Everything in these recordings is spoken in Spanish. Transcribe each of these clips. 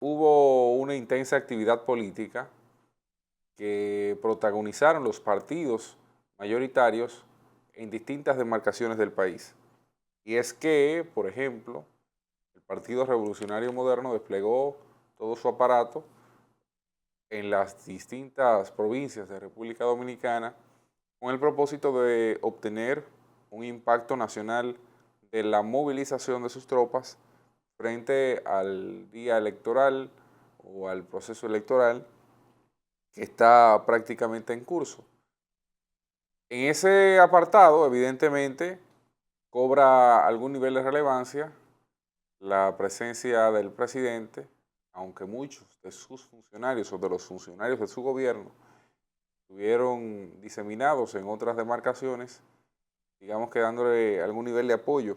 hubo una intensa actividad política que protagonizaron los partidos mayoritarios en distintas demarcaciones del país. Y es que, por ejemplo, el Partido Revolucionario Moderno desplegó todo su aparato en las distintas provincias de República Dominicana con el propósito de obtener un impacto nacional de la movilización de sus tropas frente al día electoral o al proceso electoral que está prácticamente en curso. En ese apartado, evidentemente, cobra algún nivel de relevancia la presencia del presidente, aunque muchos de sus funcionarios o de los funcionarios de su gobierno estuvieron diseminados en otras demarcaciones, digamos que dándole algún nivel de apoyo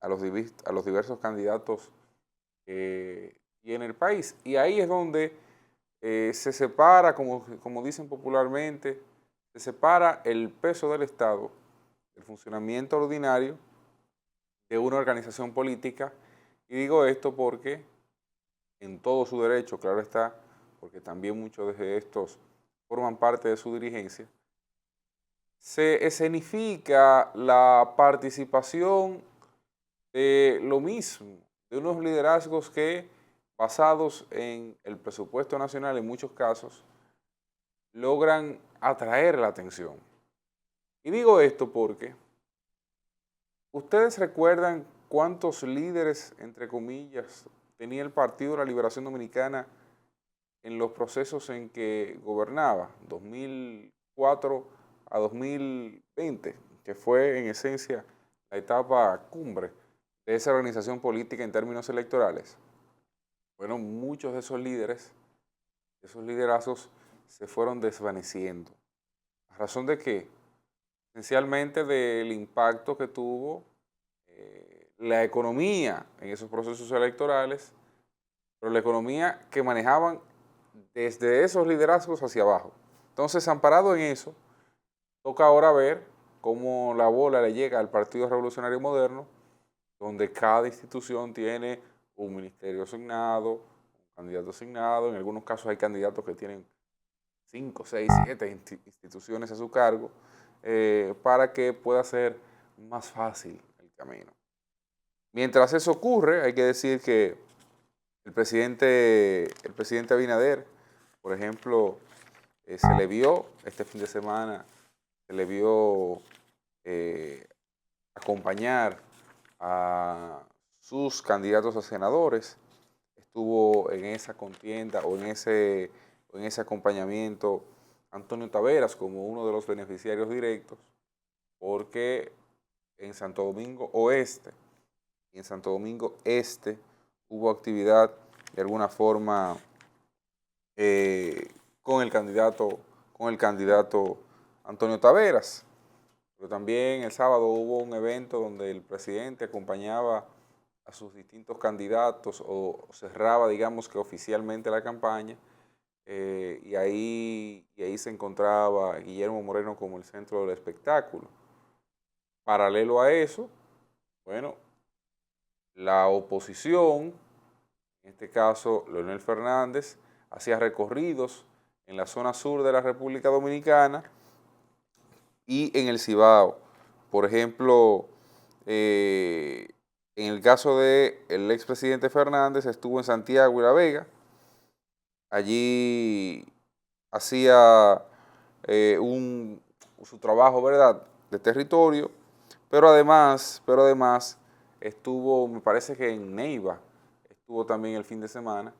a los diversos candidatos que tiene el país. Y ahí es donde se separa, como dicen popularmente, se separa el peso del Estado, el funcionamiento ordinario de una organización política. Y digo esto porque en todo su derecho, claro está, porque también muchos de estos forman parte de su dirigencia, se escenifica la participación de lo mismo, de unos liderazgos que, basados en el presupuesto nacional en muchos casos, logran atraer la atención. Y digo esto porque ustedes recuerdan cuántos líderes, entre comillas, tenía el Partido de la Liberación Dominicana en los procesos en que gobernaba, 2004 a 2020, que fue en esencia la etapa cumbre de esa organización política en términos electorales. Bueno, muchos de esos líderes, esos liderazgos se fueron desvaneciendo. ¿A razón de qué? Esencialmente del impacto que tuvo la economía en esos procesos electorales, pero la economía que manejaban desde esos liderazgos hacia abajo. Entonces, amparado en eso, toca ahora ver cómo la bola le llega al Partido Revolucionario Moderno, donde cada institución tiene un ministerio asignado, un candidato asignado. En algunos casos hay candidatos que tienen 5, 6, 7 instituciones a su cargo, para que pueda ser más fácil el camino. Mientras eso ocurre, hay que decir que el presidente Abinader, por ejemplo, se le vio este fin de semana, se le vio acompañar a sus candidatos a senadores, estuvo en esa contienda o en ese acompañamiento Antonio Taveras como uno de los beneficiarios directos, porque en Santo Domingo Oeste y en Santo Domingo Este hubo actividad de alguna forma con el candidato Antonio Taveras. Pero también el sábado hubo un evento donde el presidente acompañaba a sus distintos candidatos o cerraba, digamos que oficialmente la campaña, y ahí se encontraba Guillermo Moreno como el centro del espectáculo. Paralelo a eso, bueno, la oposición, en este caso Leonel Fernández, hacía recorridos en la zona sur de la República Dominicana y en el Cibao. Por ejemplo, en el caso del expresidente Fernández, estuvo en Santiago y La Vega. Allí hacía su trabajo, ¿verdad?, de territorio, pero además estuvo, me parece que en Neiva, estuvo también el fin de semana,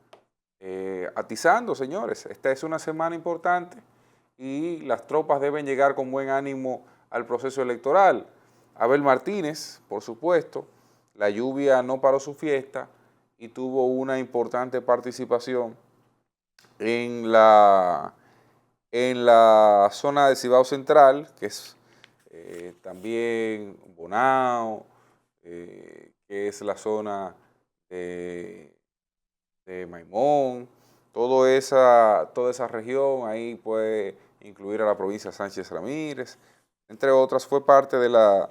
atizando, señores. Esta es una semana importante y las tropas deben llegar con buen ánimo al proceso electoral. Abel Martínez, por supuesto, la lluvia no paró su fiesta y tuvo una importante participación en la zona de Cibao Central, que es también Bonao, que es la zona de Maimón, toda esa región. Ahí puede incluir a la provincia de Sánchez Ramírez, entre otras. Fue parte de la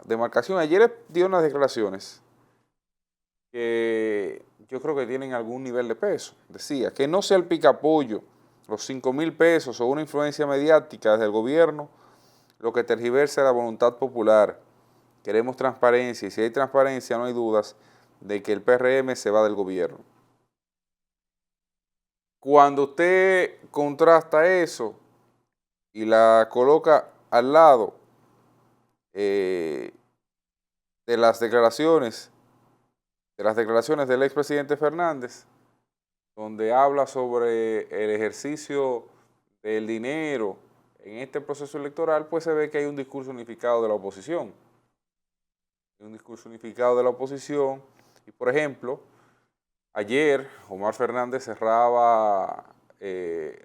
demarcación. Ayer dio unas declaraciones que yo creo que tienen algún nivel de peso. Decía, que no sea el picapollo, los 5.000 pesos o una influencia mediática desde el gobierno lo que tergiversa la voluntad popular. Queremos transparencia y si hay transparencia no hay dudas de que el PRM se va del gobierno. Cuando usted contrasta eso y la coloca al lado de las declaraciones del expresidente Fernández, donde habla sobre el ejercicio del dinero en este proceso electoral, pues se ve que hay un discurso unificado de la oposición. Un discurso unificado de la oposición. Y por ejemplo, ayer Omar Fernández cerraba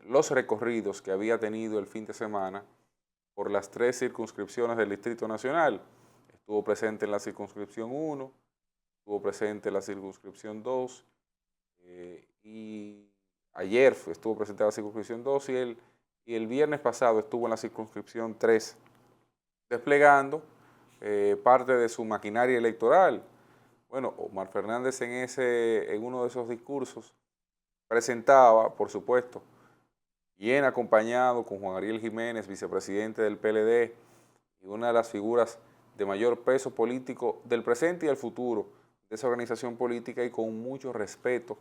los recorridos que había tenido el fin de semana por las 3 circunscripciones del Distrito Nacional. Estuvo presente en la circunscripción 1, estuvo presente en la circunscripción 2 y ayer estuvo presente en la circunscripción 2 y el viernes pasado estuvo en la circunscripción 3 desplegando parte de su maquinaria electoral. Bueno, Omar Fernández en uno de esos discursos presentaba, por supuesto, bien acompañado con Juan Ariel Jiménez, vicepresidente del PLD, y una de las figuras de mayor peso político del presente y del futuro de esa organización política y con mucho respeto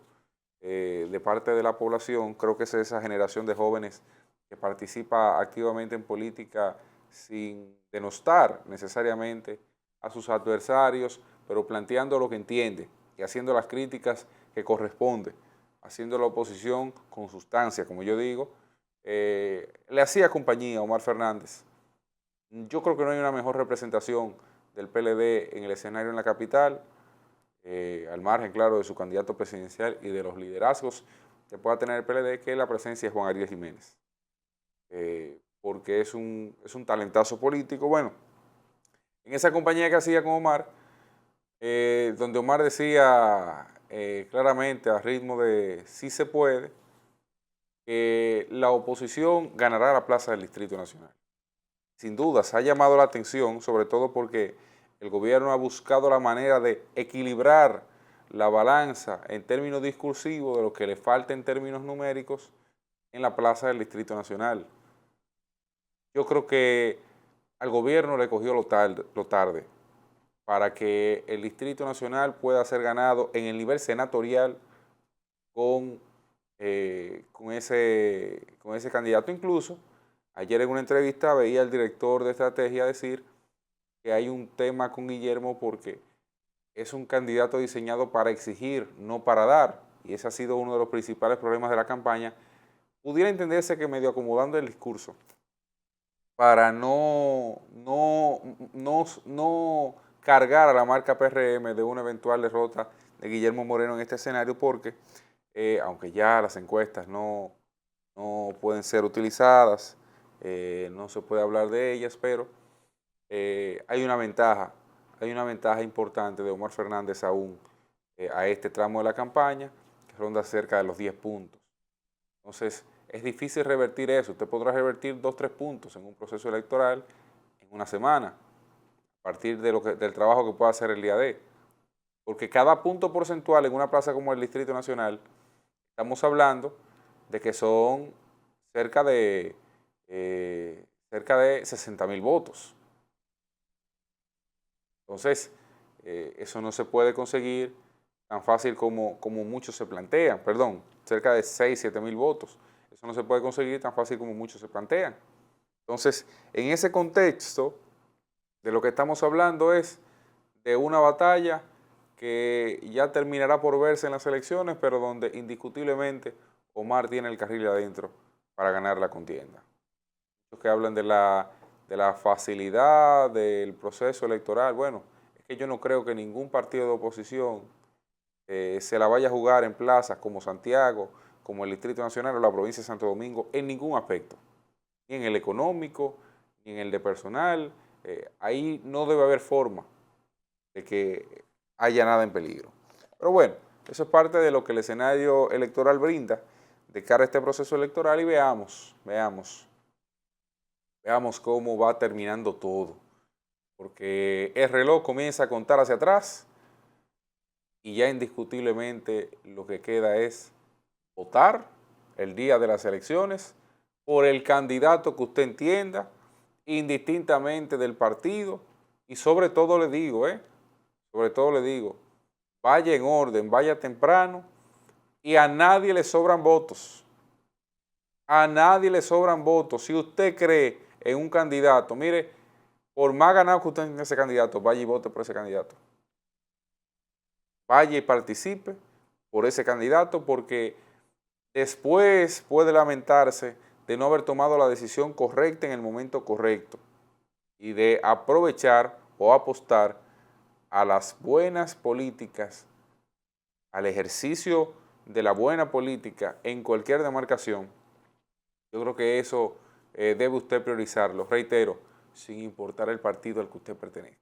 de parte de la población. Creo que es esa generación de jóvenes que participa activamente en política sin denostar necesariamente a sus adversarios, pero planteando lo que entiende y haciendo las críticas que corresponde, haciendo la oposición con sustancia, como yo digo. Le hacía compañía a Omar Fernández. Yo creo que no hay una mejor representación del PLD en el escenario en la capital, al margen, claro, de su candidato presidencial y de los liderazgos que pueda tener el PLD, que la presencia de Juan Ariel Jiménez. Porque es un talentazo político. Bueno, en esa compañía que hacía con Omar, donde Omar decía claramente a ritmo de sí se puede, que la oposición ganará la plaza del Distrito Nacional. Sin duda, se ha llamado la atención, sobre todo porque el gobierno ha buscado la manera de equilibrar la balanza en términos discursivos de lo que le falta en términos numéricos en la plaza del Distrito Nacional. Yo creo que al gobierno le cogió lo tarde para que el Distrito Nacional pueda ser ganado en el nivel senatorial con ese candidato. Incluso, ayer en una entrevista veía al director de estrategia decir que hay un tema con Guillermo porque es un candidato diseñado para exigir, no para dar, y ese ha sido uno de los principales problemas de la campaña. Pudiera entenderse que medio acomodando el discurso para no cargar a la marca PRM de una eventual derrota de Guillermo Moreno en este escenario, porque aunque ya las encuestas no pueden ser utilizadas, no se puede hablar de ellas, pero hay una ventaja importante de Omar Fernández aún a este tramo de la campaña, que ronda cerca de los 10 puntos. Entonces, es difícil revertir eso. Usted podrá revertir 2 o 3 puntos en un proceso electoral en una semana, a partir de del trabajo que pueda hacer el IAD. Porque cada punto porcentual en una plaza como el Distrito Nacional, estamos hablando de que son cerca de 60.000 votos. Entonces, eso no se puede conseguir tan fácil como muchos se plantean. Perdón, cerca de 6.000 o 7.000 votos. Eso no se puede conseguir tan fácil como muchos se plantean. Entonces, en ese contexto, de lo que estamos hablando es de una batalla que ya terminará por verse en las elecciones, pero donde indiscutiblemente Omar tiene el carril adentro para ganar la contienda. Los que hablan de la facilidad del proceso electoral, bueno, es que yo no creo que ningún partido de oposición se la vaya a jugar en plazas como Santiago, como el Distrito Nacional o la provincia de Santo Domingo, en ningún aspecto, ni en el económico, ni en el de personal. Ahí no debe haber forma de que haya nada en peligro. Pero bueno, eso es parte de lo que el escenario electoral brinda de cara a este proceso electoral y veamos cómo va terminando todo, porque el reloj comienza a contar hacia atrás y ya indiscutiblemente lo que queda es votar el día de las elecciones por el candidato que usted entienda, indistintamente del partido, y sobre todo le digo, sobre todo le digo, vaya en orden, vaya temprano, y a nadie le sobran votos. A nadie le sobran votos. Si usted cree en un candidato, mire, por más ganado que usted tenga ese candidato, vaya y vote por ese candidato. Vaya y participe por ese candidato, porque después puede lamentarse de no haber tomado la decisión correcta en el momento correcto y de aprovechar o apostar a las buenas políticas, al ejercicio de la buena política en cualquier demarcación. Yo creo que eso debe usted priorizarlo, reitero, sin importar el partido al que usted pertenezca.